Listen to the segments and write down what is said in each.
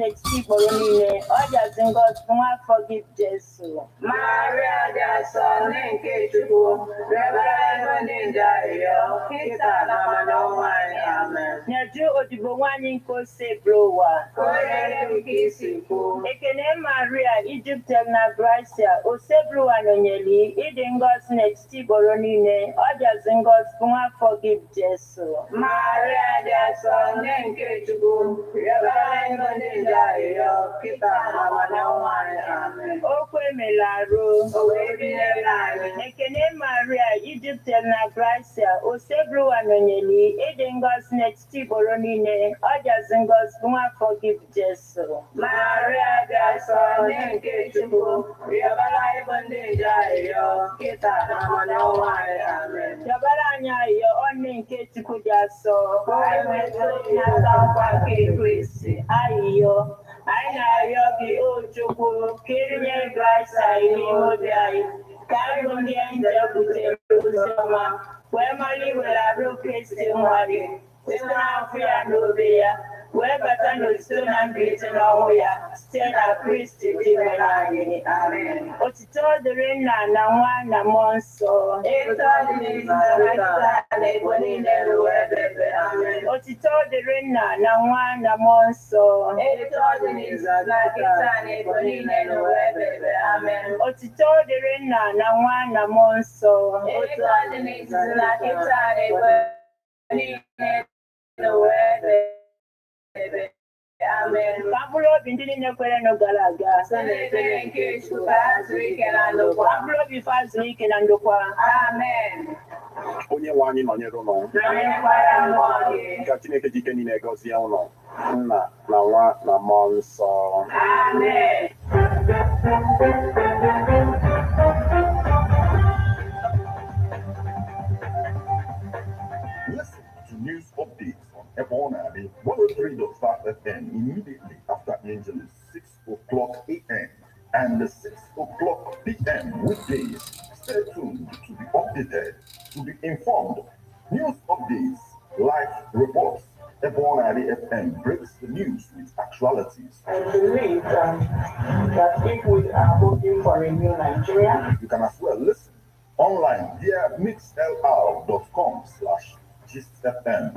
n'etiti gboro niile, ọ bịazi ngọzi nwa afọ gị Jesu. Maria dị asọ nne nke Chukwu, rịọbara ebe ndị nje arịrịọ, kịta na ọnwa anyị. Amen. Nyeju odibo nwanyị nke ose bụrụ ụwa, ka o rere m ka isi kwuo. Ekene Maria, Ijupụtara na Gracia, ose bụrụ ụwa nọnyeli, ịdị ngọzi n'etiti gboro niile, ọ bịazi ngọzi nwa afọ gị Jesu. Maria dị asọ nne nke Chukwu, rịọbara ebe ndị nje arịrịọ, kịta na ọnwa anyị. Amen. Okwu emela arụ, o wee binyere anyị. Ekene Maria, Ijupụtara na Gracia, ose bụrụ ụwa nọnyeli, ịdị ngọzi n'etiti gboro niile, ọ bịazi ngọzi nwa afọ gị Jesu. Maria dị asọ nne nke Chukwu, rịọbara ebe ndị nje arịrịọ, kịta na ọnwa anyị. Amen. Rịọbara anyị arịrịọ, ọ nne nke Chukwu dị asọ, ka o nweta onyinye nkwa nke Kristi. Arịrịọ anyị na-arịọ gị o Chukwu, ka ịrịnye Kraịst anyị n'ime obi anyị, ka anyị bụ ndị nje butere ozi ọma, wee mara iwere arụ Kristi nwa gị site n'afọ ya na obe ya, wee bata n'otuto na mbilite n'ọnwụ ya site na Kristi dị mere anyị. Amen. Otuto dịrị Nna na Nwa na Mmụọ Nsọ, etu ọ dị n'izu na taa na ebo niile ruo ebe. Amen. Otuto dịrị Nna na Nwa na Mmụọ Nsọ, etu ọ dị n'izu na taa na ebo niile ruo ebe. Amen. Otuto dịrị Nna na Nwa na Mmụọ Nsọ, etu ọ dị n'izu na taa na ebo niile ruo ebe. Amen. Ka mkpụrụ obi ndị niile kwere nụ gara aga, site n'ekpere nke Chukwu, ka ha zuru ike na ndokwa. ka mkpụrụ obi fa zuru ike na ndokwa. Amen. Onye nwe anyị nọnyere ụlọ, nọnyekwara mmụọ gị. ka Chineke ji ike niile gọzie ụlọ, Nna na Nwa na Mmụọ Nsọ. Amen. Listen to news updates on Ebonadi 103.5 FM immediately after Angelus 6 o'clock a.m. and 6 o'clock p.m. weekdays. Stay tuned to be updated, to be informed. News updates, live reports. Ebonadi FM breaks the news with actualities. I believe that if we are hoping for a new Nigeria, You can as well listen online via mixlr.com/GistFM.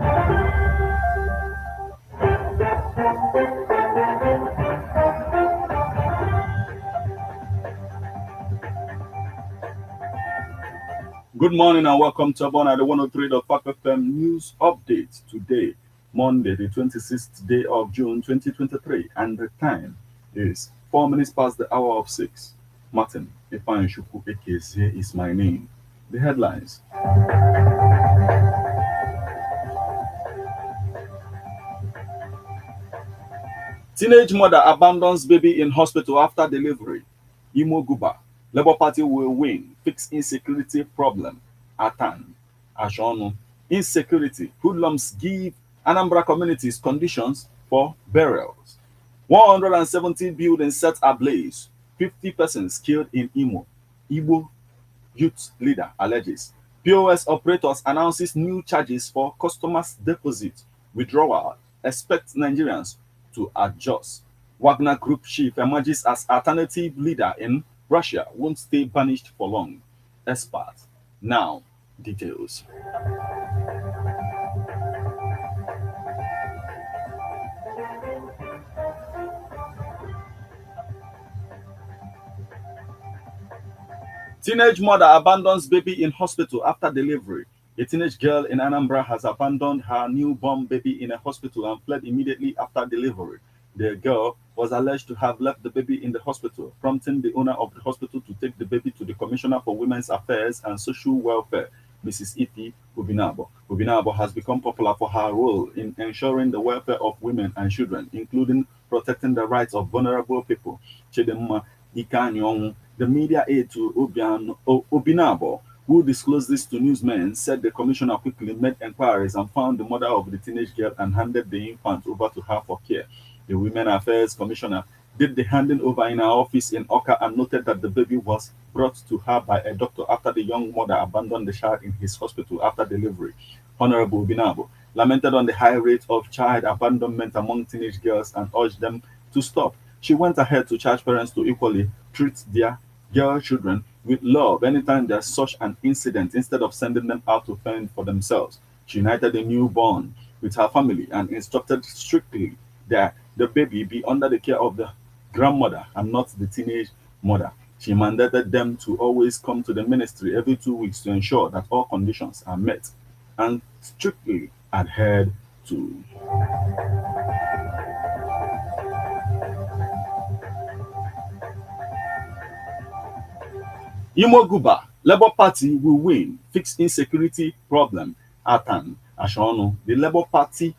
Good morning and welcome to Abona, the 103.5 FM news update today, Monday, the 26th day of June 2023, and the time is 4 minutes past the hour of 6. Martin Ifeanyi-Chukwu Ekezie is my name. The headlines. Teenage mother abandons baby in hospital after delivery. Imo Guba. Labour Party will win. Fix insecurity problem. Atan. Ashonu. Insecurity. Hoodlums give Anambra communities conditions for burials. 170 buildings set ablaze. 50 persons killed in Imo. Igbo youth leader alleges. POS operators announces new charges for customers' deposit withdrawal. Expect Nigerians to adjust. Wagner Group chief emerges as alternative leader in Russia, won't stay banished for long. Expert. Now, details. Teenage mother abandons baby in hospital after delivery. A teenage girl in Anambra has abandoned her newborn baby in a hospital and fled immediately after delivery. The girl was alleged to have left the baby in the hospital, prompting the owner of the hospital to take the baby to the Commissioner for Women's Affairs and Social Welfare, Mrs. Ipi Ubinabo. Ubinabo has become popular for her role in ensuring the welfare of women and children, including protecting the rights of vulnerable people. Chidemma Ikanyong, the media aide to Ubinabo, who disclosed this to newsmen, said the commissioner quickly made inquiries and found the mother of the teenage girl and handed the infant over to her for care. The Women Affairs Commissioner did the handing over in her office in Oka and noted that the baby was brought to her by a doctor after the young mother abandoned the child in his hospital after delivery. Honorable Binabo lamented on the high rate of child abandonment among teenage girls and urged them to stop. She went ahead to charge parents to equally treat their girl children with love anytime there's such an incident instead of sending them out to fend for themselves. She united the newborn with her family and instructed strictly that the baby be under the care of the grandmother and not the teenage mother. She mandated them to always come to the ministry every 2 weeks to ensure that all conditions are met and strictly adhered to. Imoguba, Labour Party will win, fix insecurity problem at hand. Ashonu, the Labour Party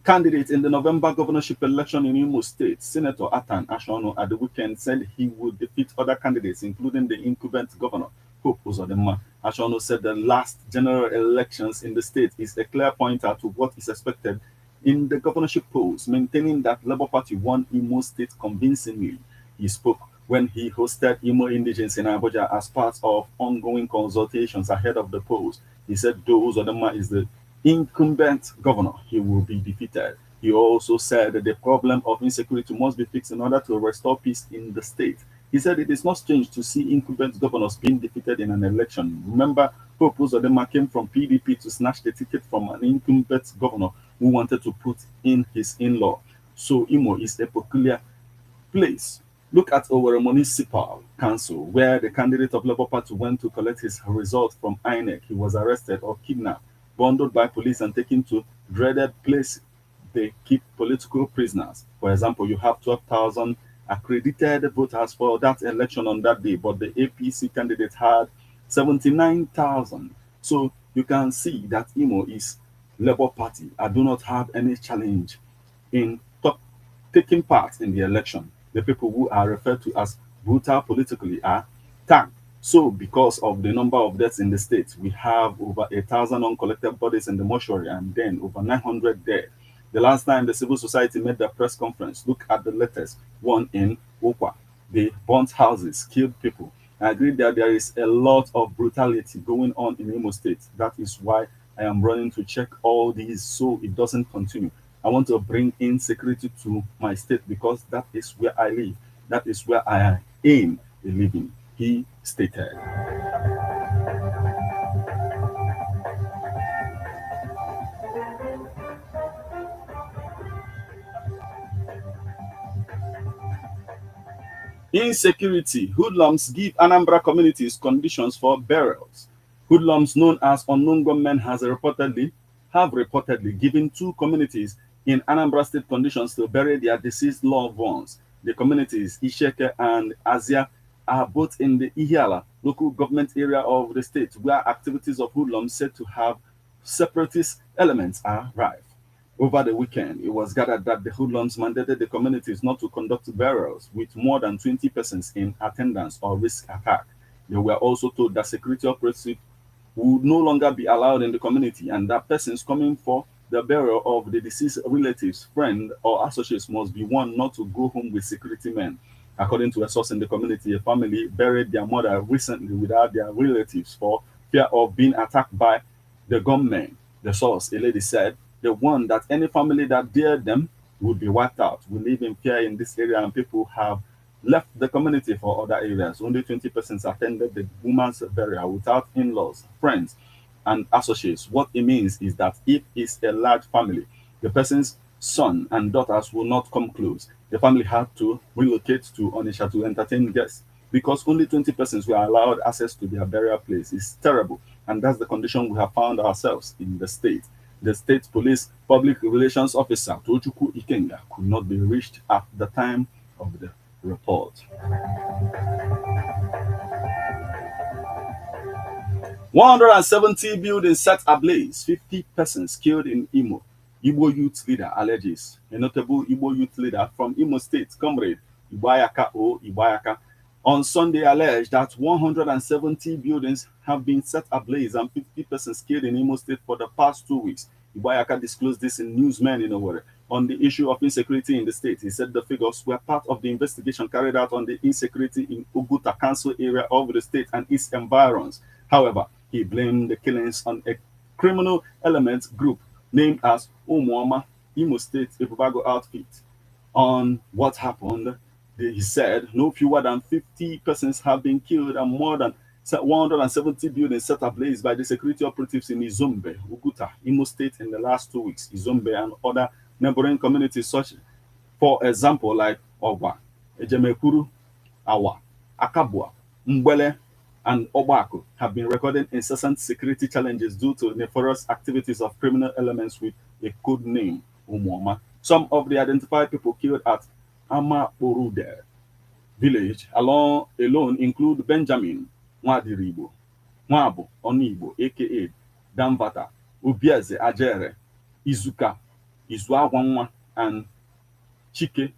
candidate in the November governorship election in Imo State, Senator Atan Ashonu, at the weekend said he would defeat other candidates, including the incumbent governor, Hope Uzodinma. Ashonu said the last general elections in the state is a clear pointer to what is expected in the governorship polls, maintaining that Labour Party won Imo State convincingly. He spoke when he hosted Imo Indigents in Abuja as part of ongoing consultations ahead of the polls. He said though Uzodinma is the incumbent governor, he will be defeated. He also said that the problem of insecurity must be fixed in order to restore peace in the state. He said it is not strange to see incumbent governors being defeated in an election. Remember, Pope Uzodinma came from PDP to snatch the ticket from an incumbent governor who wanted to put in his in-law. So Imo is a peculiar place. Look at our municipal council, where the candidate of Labour Party went to collect his result from INEC. He was arrested or kidnapped, bundled by police and taken to dreaded place they keep political prisoners. For example, you have 12,000 accredited voters for that election on that day, but the APC candidate had 79,000. So you can see that Imo is Labour Party. I do not have any challenge in taking part in the election. The people who are referred to as brutal politically are tagged. So, because of the number of deaths in the state, we have over 1,000 uncollected bodies in the mortuary and then over 900 dead. The last time the civil society made their press conference, look at the latest one in Okwa. They burnt houses, killed people. I agree that there is a lot of brutality going on in Imo State. That is why I am running to check all these so it doesn't continue. I want to bring in security to my state because that is where I live. That is where I aim a living, he stated. Insecurity. Hoodlums give Anambra communities conditions for burials. Hoodlums known as unknown gunmen have reportedly given two communities in Anambra State conditions to bury their deceased loved ones. The communities, Isheke and Azia, are both in the Ihiala local government area of the state, where activities of hoodlums said to have separatist elements are rife. Over the weekend, it was gathered that the hoodlums mandated the communities not to conduct burials with more than 20 persons in attendance or risk attack. They were also told that security operatives would no longer be allowed in the community and that persons coming for the burial of the deceased relatives, friend, or associates must be warned not to go home with security men. According to a source in the community, a family buried their mother recently without their relatives for fear of being attacked by the gunmen. The source, a lady, said the one that any family that dared them would be wiped out. We live in fear in this area and people have left the community for other areas. Only 20% attended the woman's burial without in-laws, friends, and associates. What it means is that if it's a large family, the person's son and daughters will not come close. The family had to relocate to Onisha to entertain guests because only 20 persons were allowed access to their burial place. It's terrible, and that's the condition we have found ourselves in the state. The state police public relations officer, Tochukwu Ikenga, could not be reached at the time of the report. 170 buildings set ablaze, 50 persons killed in Imo. Igbo youth leader alleges. A notable Igbo youth leader from Imo State, Comrade Ibayaka, on Sunday alleged that 170 buildings have been set ablaze and 50 persons killed in Imo State for the past 2 weeks. Ibayaka disclosed this in Newsmen in Owerri on the issue of insecurity in the state. He said the figures were part of the investigation carried out on the insecurity in Oguta Council area of the state and its environs. However, he blamed the killings on a criminal element group named as Umuoma Imo State Ibubago outfit. on what happened. He said no fewer than 50 persons have been killed and more than 170 buildings set ablaze by the security operatives in Izombe, Uguta, Imo State in the last 2 weeks. Izombe and other neighboring communities, such, for example, like Ogba, Ejemekuru, Awa, Akabua, Mbele, and Obaku, have been recording incessant security challenges due to nefarious activities of criminal elements with a code name, Umuoma. Some of the identified people killed at Amaporude village alone include Benjamin Nwadiribo, Nwabo Onibo, aka Damvata, Ubieze Ajere, Izuka Izuagwanwa, and Chike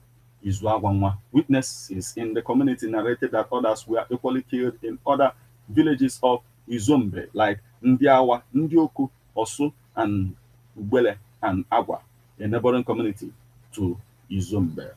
Izuagwanwa. Witnesses in the community narrated that others were equally killed in other villages of Izombe, like Ndiawa, Ndioku, Osu, and Ubele and Agwa, a neighboring community to Izombe.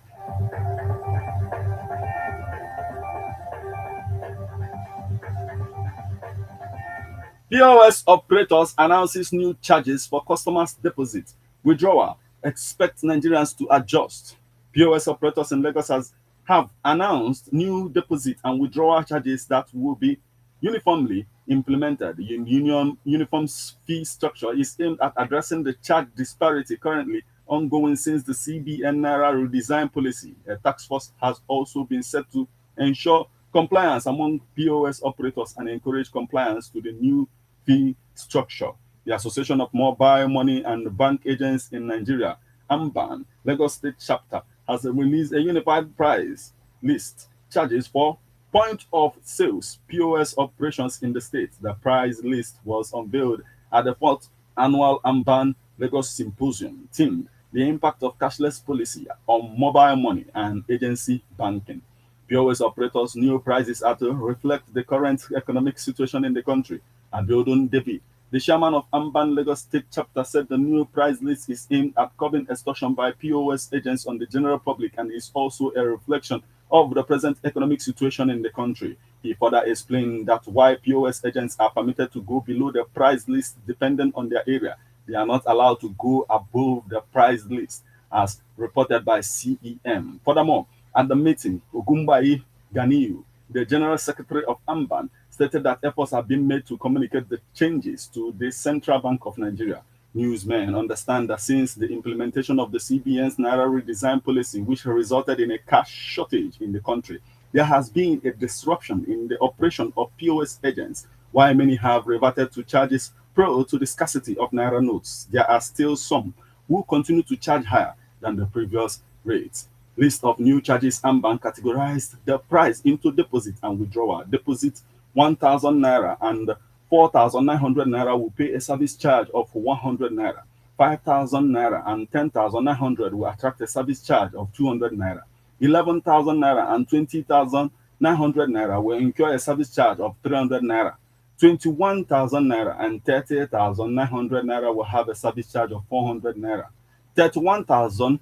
POS operators announces new charges for customers' deposit withdrawal. Expect Nigerians to adjust. POS operators in Lagos have announced new deposit and withdrawal charges that will be uniformly implemented. The uniform fee structure is aimed at addressing the charge disparity currently ongoing since the CBN Naira redesign policy. A task force has also been set to ensure compliance among POS operators and encourage compliance to the new fee structure. The Association of Mobile Money and Bank Agents in Nigeria, AMBAN, Lagos State Chapter, has released a unified price list charges for point of sales POS operations in the state. The price list was unveiled at the 4th annual AMBAN Lagos Symposium, themed The Impact of Cashless Policy on Mobile Money and Agency Banking. POS operators' new prices are to reflect the current economic situation in the country. Abiodun David, the chairman of AMBAN Lagos State Chapter, said the new price list is aimed at curbing extortion by POS agents on the general public and is also a reflection of the present economic situation in the country. He further explained that while POS agents are permitted to go below the price list depending on their area, they are not allowed to go above the price list, as reported by CEM. Furthermore, at the meeting, Ogumbai Ganiyu, the General Secretary of AMBAN, stated that efforts have been made to communicate the changes to the Central Bank of Nigeria. Newsmen understand that since the implementation of the CBN's Naira redesign policy, which resulted in a cash shortage in the country, there has been a disruption in the operation of POS agents. While many have reverted to charges prior to the scarcity of Naira notes, there are still some who continue to charge higher than the previous rates. List of new charges. AMBAN categorized the price into deposit and withdrawal. Deposit 1,000 naira and 4,900 naira will pay a service charge of 100 naira. 5,000 naira and 10,900 will attract a service charge of 200 naira. 11,000 naira and 20,900 naira will incur a service charge of 300 naira. 21,000 naira and 30,900 naira will have a service charge of 400 naira. 31,000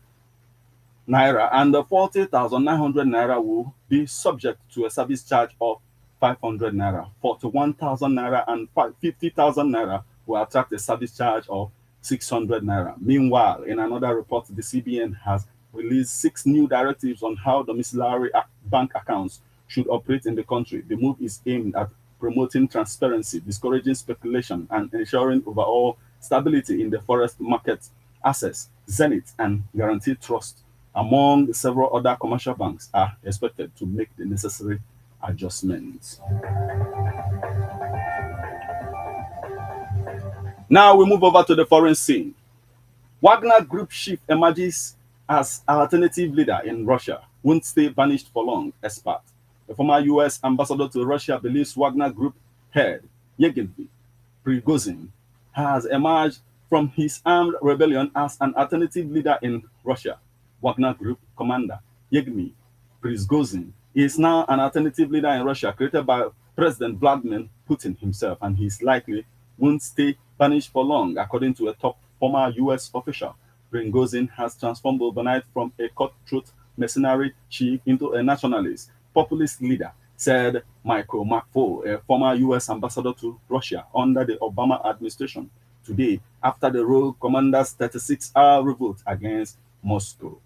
naira and 40,900 naira will be subject to a service charge of 500 naira. 41,000 naira and 50,000 naira will attract a service charge of 600 naira. Meanwhile, in another report, the CBN has released 6 new directives on how domiciliary bank accounts should operate in the country. The move is aimed at promoting transparency, discouraging speculation, and ensuring overall stability in the forex market. Access, Zenith, and Guaranteed Trust, among several other commercial banks, are expected to make the necessary adjustments. Now we move over to the foreign scene. Wagner Group chief emerges as alternative leader in Russia, won't stay banished for long, expert. The former US ambassador to Russia believes Wagner Group head, Yevgeny Prigozhin, has emerged from his armed rebellion as an alternative leader in Russia. Wagner Group commander Yevgeny Prigozhin is now an alternative leader in Russia created by President Vladimir Putin himself, and he likely won't stay banished for long, according to a top former US official. Prigozhin has transformed overnight from a cutthroat mercenary chief into a nationalist, populist leader, said Michael McFaul, a former US ambassador to Russia under the Obama administration, today after the rogue commander's 36-hour revolt against Moscow.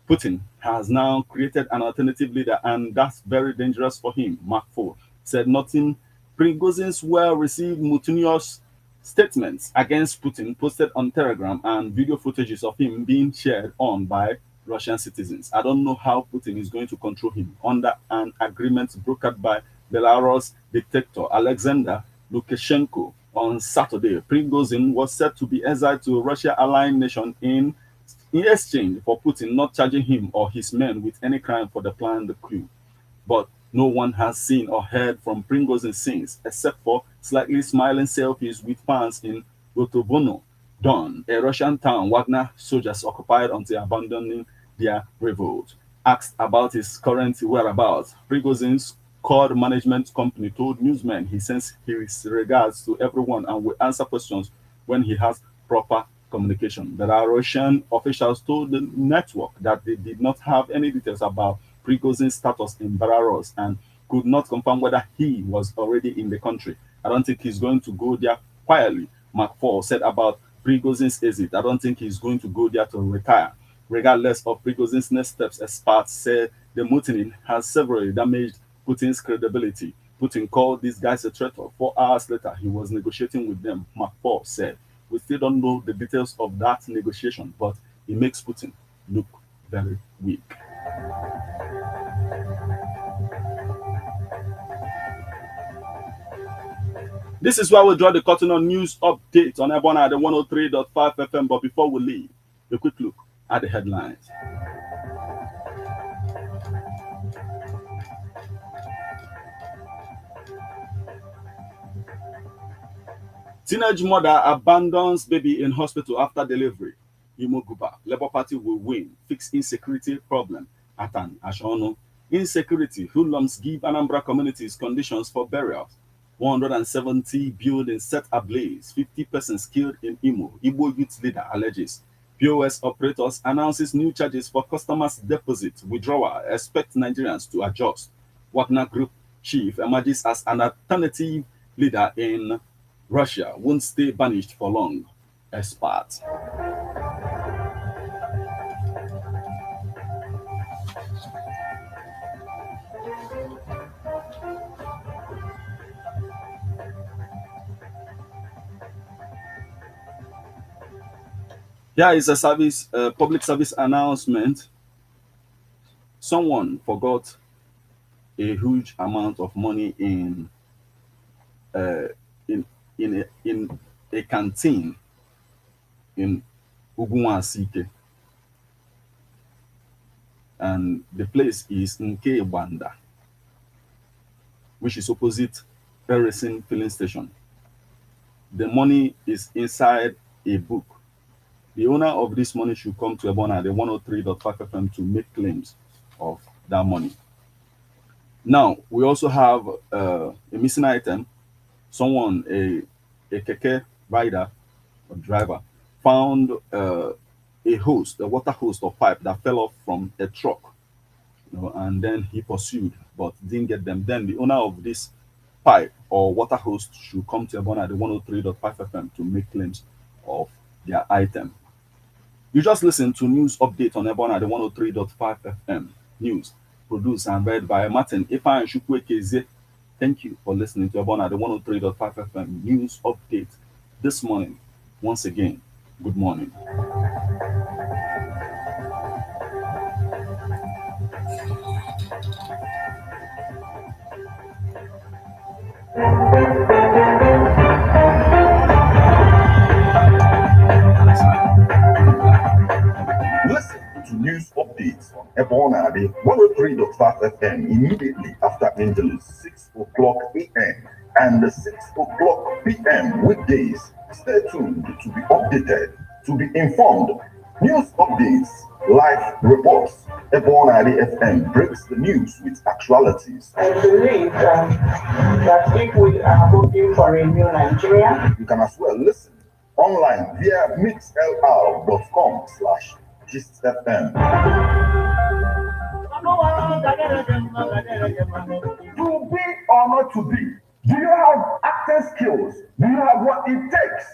Putin has now created an alternative leader, and that's very dangerous for him. Mark IV said nothing. Prigozhin's well-received mutinous statements against Putin posted on Telegram and video footages of him being shared on by Russian citizens. I don't know how Putin is going to control him under an agreement brokered by Belarus dictator Alexander Lukashenko. On Saturday, Prigozhin was said to be exiled to a Russia-aligned nation in exchange for Putin not charging him or his men with any crime for the planned coup. But no one has seen or heard from Prigozhin since, except for slightly smiling selfies with fans in Rotobono, Don, a Russian town Wagner soldiers occupied until abandoning their revolt. Asked about his current whereabouts, Prigozhin's cord management company told newsmen he sends his regards to everyone and will answer questions when he has proper communication. Belarusian officials told the network that they did not have any details about Prigozhin's status in Belarus and could not confirm whether he was already in the country. I don't think he's going to go there quietly, Mark IV said about Prigozhin's exit. I don't think he's going to go there to retire. Regardless of Prigozhin's next steps, experts say the mutiny has severely damaged Putin's credibility. Putin called these guys a traitor. 4 hours later, he was negotiating with them, Mark IV said. We still don't know the details of that negotiation, but it makes Putin look very weak. This is why we draw the curtain on news update on Ebona at the 103.5 FM. But before we leave, a quick look at the headlines. Teenage mother abandons baby in hospital after delivery. Imoguba, Labour Party will win. Fix insecurity problem. Atan Ashono. Insecurity. Hoodlums give Anambra communities conditions for burials. 170 buildings set ablaze. 50 persons killed in Imo. Igbo youth leader alleges. POS operators announces new charges for customers' deposit withdrawal. Expect Nigerians to adjust. Wagner Group chief emerges as an alternative leader in Russia. Won't stay banished for long. Expert. Here is a public service announcement. Someone forgot a huge amount of money in a canteen in Ugunwasike, and the place is Nke Banda, which is opposite Harrison filling station. The money is inside a book. The owner of this money should come to Ebona, the 103.5 FM, to make claims of that money. Now, we also have a missing item. Someone, a keke rider or driver, found a water hose or pipe that fell off from a truck, and then he pursued but didn't get them. Then the owner of this pipe or water hose should come to Ebona, the 103.5 FM, to make claims of their item. You just listened to news update on Ebona, the 103.5 FM. News produced and read by Martin Ifan Shukwekeze. Thank you for listening to Ebona, the 103.5 FM news update this morning. Once again, good morning. Listen to news updates on Ebona, the 103.5 FM immediately after Angeles, 6 o'clock a.m. and 6 o'clock p.m. weekdays. Stay tuned to be updated, to be informed. News updates, live reports. Ebona the FM breaks the news with actualities. I believe that if we are hoping for a new Nigeria, You can as well listen online via mixlr.com/GistFM. To be or not to be? Do you have acting skills? Do you have what it takes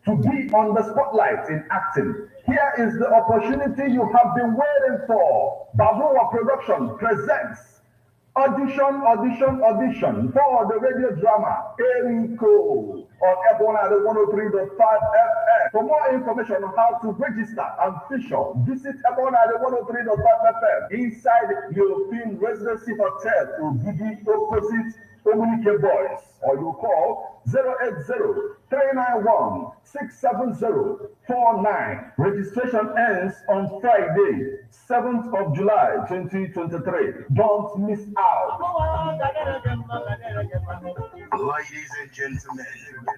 to be on the spotlight in acting. Here is the opportunity you have been waiting for. Babuwa Production presents audition for the radio drama Eriko on Ebona 103.5 FM. For more information on how to register and feature, visit Ebona 103.5 FM inside European Residency Hotel Ubidi opposite Omunike Boys, or you call 080-391-67049. Registration ends on Friday, 7th of July 2023. Don't miss out. Ladies and gentlemen,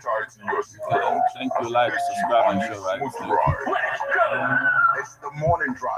charge your seatbelt. Thank you, like, subscribe, and share, right? Let's go. It's the morning drive.